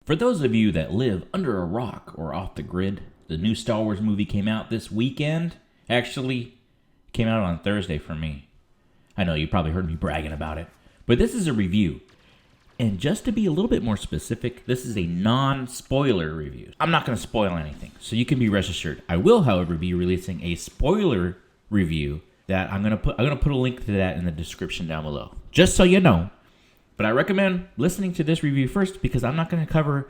For those of you that live under a rock or off the grid, the new Star Wars movie came out this weekend. Actually, it came out on Thursday for me. I know you probably heard me bragging about it, but this is a review. And just to be a little bit more specific, this is a non-spoiler review. I'm not going to spoil anything, so you can be rest assured. I will, however, be releasing a spoiler review that I'm going to put a link to that in the description down below, just so you know. But I recommend listening to this review first because I'm not going to cover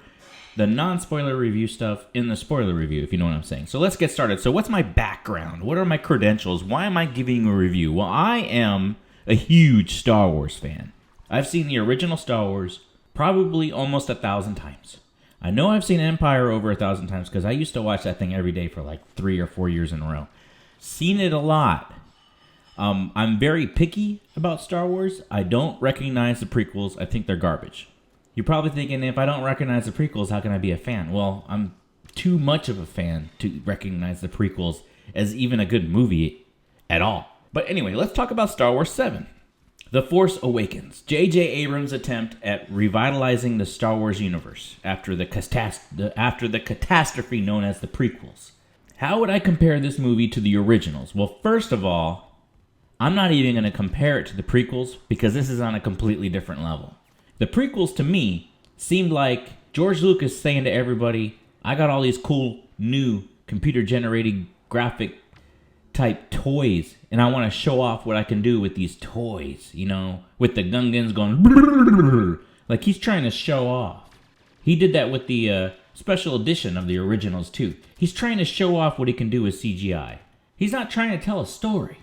the non-spoiler review stuff in the spoiler review, if you know what I'm saying. So let's get started. So what's my background? What are my credentials? Why am I giving a review? Well, I am a huge Star Wars fan. I've seen the original Star Wars probably almost 1,000 times. I know I've seen Empire over 1,000 times because I used to watch that thing every day for like 3 or 4 years in a row. Seen it a lot. I'm very picky about Star Wars. I don't recognize the prequels. I think they're garbage. You're probably thinking, if I don't recognize the prequels, how can I be a fan? Well, I'm too much of a fan to recognize the prequels as even a good movie at all. But anyway, let's talk about Star Wars 7. The Force Awakens. J.J. Abrams' attempt at revitalizing the Star Wars universe after the catastrophe known as the prequels. How would I compare this movie to the originals? Well, first of all, I'm not even going to compare it to the prequels because this is on a completely different level. The prequels, to me, seemed like George Lucas saying to everybody, I got all these cool, new, computer-generated graphic type toys, and I want to show off what I can do with these toys, you know, with the Gungans going, like he's trying to show off. He did that with the special edition of the originals, too. He's trying to show off what he can do with CGI. He's not trying to tell a story.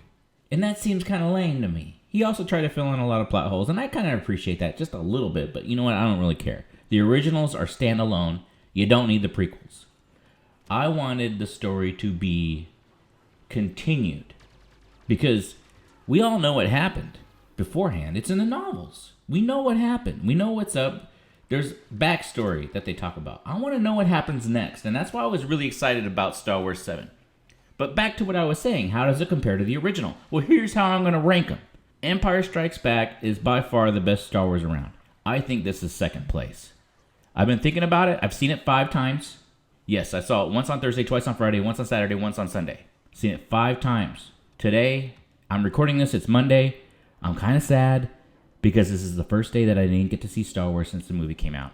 And that seems kind of lame to me. He also tried to fill in a lot of plot holes, and I kind of appreciate that just a little bit, but you know what? I don't really care. The originals are standalone. You don't need the prequels. I wanted the story to be continued because we all know what happened beforehand. It's in the novels. We know what happened. We know what's up. There's backstory that they talk about. I want to know what happens next, and that's why I was really excited about Star Wars 7. But back to what I was saying, how does it compare to the original? Well, here's how I'm going to rank them. Empire Strikes Back is by far the best Star Wars around. I think this is second place. I've been thinking about it. I've seen it 5 times. Yes, I saw it once on Thursday, twice on Friday, once on Saturday, once on Sunday. Seen it 5 times. Today, I'm recording this. It's Monday. I'm kind of sad because this is the first day that I didn't get to see Star Wars since the movie came out.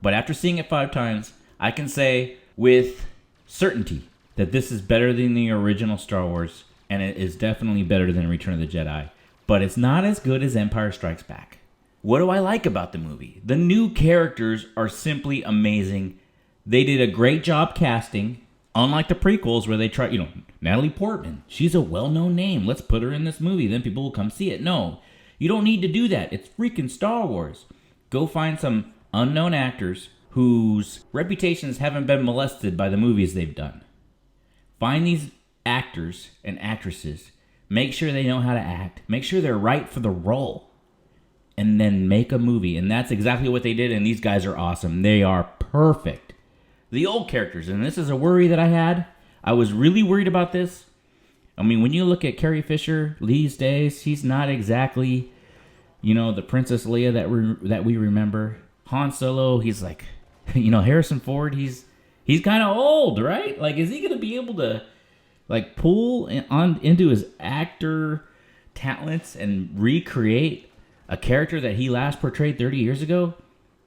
But after seeing it 5 times, I can say with certainty that this is better than the original Star Wars, and it is definitely better than Return of the Jedi. But it's not as good as Empire Strikes Back. What do I like about the movie? The new characters are simply amazing. They did a great job casting, unlike the prequels where they try, Natalie Portman. She's a well-known name. Let's put her in this movie, then people will come see it. No, you don't need to do that. It's freaking Star Wars. Go find some unknown actors whose reputations haven't been molested by the movies they've done. Find these actors and actresses, make sure they know how to act, make sure they're right for the role, and then make a movie. And that's exactly what they did, and these guys are awesome. They are perfect. The old characters, and this is a worry that I had. I was really worried about this. I mean, when you look at Carrie Fisher these days, she's not exactly, the Princess Leia that we remember. Han Solo, he's like, Harrison Ford, he's kind of old, right? Like, is he going to be able to, pull into his actor talents and recreate a character that he last portrayed 30 years ago?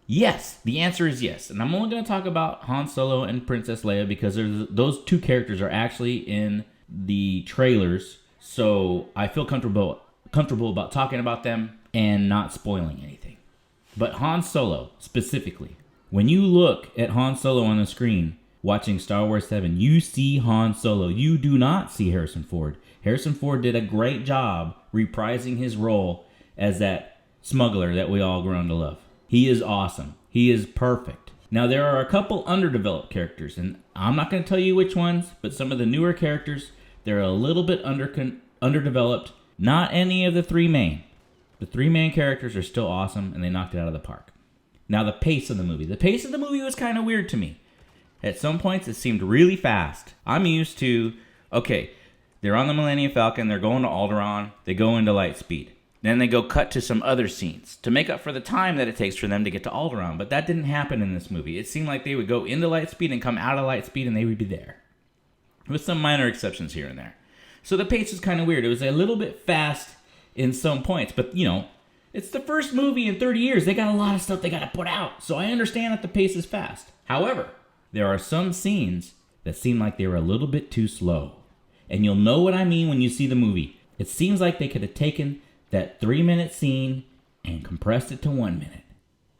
Yes. The answer is yes. And I'm only going to talk about Han Solo and Princess Leia because those 2 characters are actually in the trailers. So I feel comfortable about talking about them and not spoiling anything. But Han Solo, specifically, when you look at Han Solo on the screen watching Star Wars 7, you see Han Solo. You do not see Harrison Ford. Harrison Ford did a great job reprising his role as that smuggler that we all grown to love. He is awesome. He is perfect. Now, there are a couple underdeveloped characters, and I'm not going to tell you which ones, but some of the newer characters, they're a little bit underdeveloped. Not any of the 3 main. The 3 main characters are still awesome, and they knocked it out of the park. Now, the pace of the movie. The pace of the movie was kind of weird to me. At some points, it seemed really fast. I'm used to, they're on the Millennium Falcon, they're going to Alderaan, they go into light speed. Then they go cut to some other scenes to make up for the time that it takes for them to get to Alderaan. But that didn't happen in this movie. It seemed like they would go into Lightspeed and come out of Lightspeed and they would be there. With some minor exceptions here and there. So the pace is kind of weird. It was a little bit fast in some points. But, it's the first movie in 30 years. They got a lot of stuff they got to put out. So I understand that the pace is fast. However, there are some scenes that seem like they were a little bit too slow. And you'll know what I mean when you see the movie. It seems like they could have taken that 3-minute scene and compressed it to 1 minute.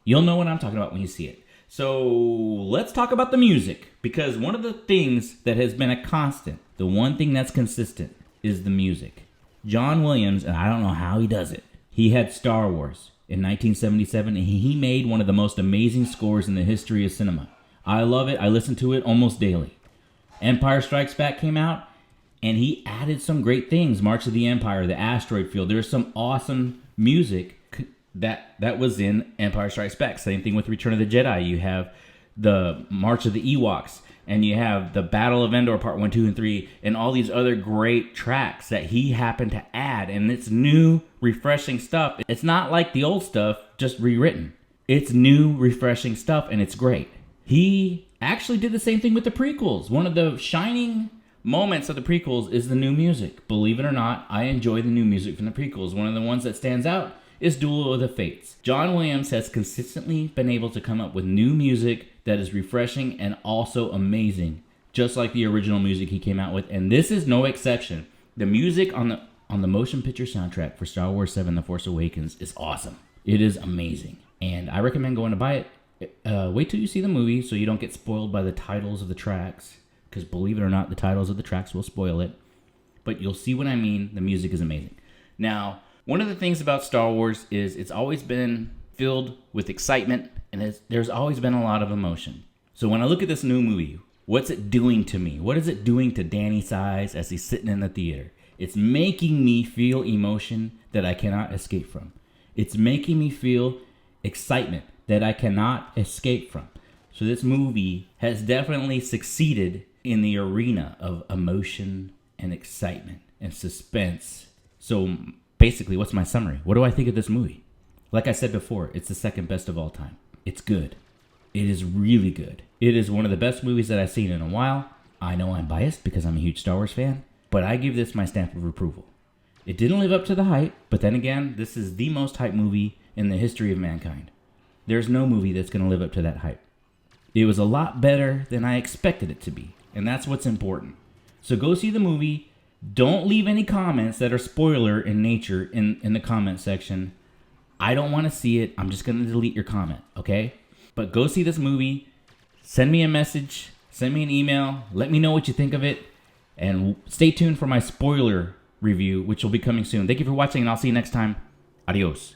You'll know what I'm talking about when you see it. So let's talk about the music, because one of the things that has been a constant, the one thing that's consistent, is the music. John Williams, and I don't know how he does it, he had Star Wars in 1977, and he made one of the most amazing scores in the history of cinema. I love it. I listen to it almost daily. Empire Strikes Back came out, and he added some great things. March of the Empire, the asteroid field. There's some awesome music that was in Empire Strikes Back. Same thing with Return of the Jedi. You have the March of the Ewoks, and you have the Battle of Endor Part 1, 2, and 3, and all these other great tracks that he happened to add. And it's new, refreshing stuff. It's not like the old stuff, just rewritten. It's new, refreshing stuff, and it's great. He actually did the same thing with the prequels. One of the shining moments of the prequels is the new music. Believe it or not, I enjoy the new music from the prequels. One of the ones that stands out is Duel of the Fates. John Williams has consistently been able to come up with new music that is refreshing and also amazing, just like the original music he came out with, and this is no exception. The music on the motion picture soundtrack for Star Wars 7: The Force Awakens is awesome. It is amazing, and I recommend going to buy it. Wait till you see the movie so you don't get spoiled by the titles of the tracks, because believe it or not, the titles of the tracks will spoil it. But you'll see what I mean. The music is amazing. Now, one of the things about Star Wars is it's always been filled with excitement, and there's always been a lot of emotion. So when I look at this new movie, what's it doing to me? What is it doing to Danny Size as he's sitting in the theater? It's making me feel emotion that I cannot escape from. It's making me feel excitement that I cannot escape from. So this movie has definitely succeeded in the arena of emotion and excitement and suspense. So basically, what's my summary? What do I think of this movie? Like I said before, it's the second best of all time. It's good. It is really good. It is one of the best movies that I've seen in a while. I know I'm biased because I'm a huge Star Wars fan, but I give this my stamp of approval. It didn't live up to the hype, but then again, this is the most hyped movie in the history of mankind. There's no movie that's going to live up to that hype. It was a lot better than I expected it to be, and that's what's important. So go see the movie. Don't leave any comments that are spoiler in nature in the comment section. I don't want to see it. I'm just going to delete your comment, okay? But go see this movie. Send me a message. Send me an email. Let me know what you think of it. And stay tuned for my spoiler review, which will be coming soon. Thank you for watching, and I'll see you next time. Adios.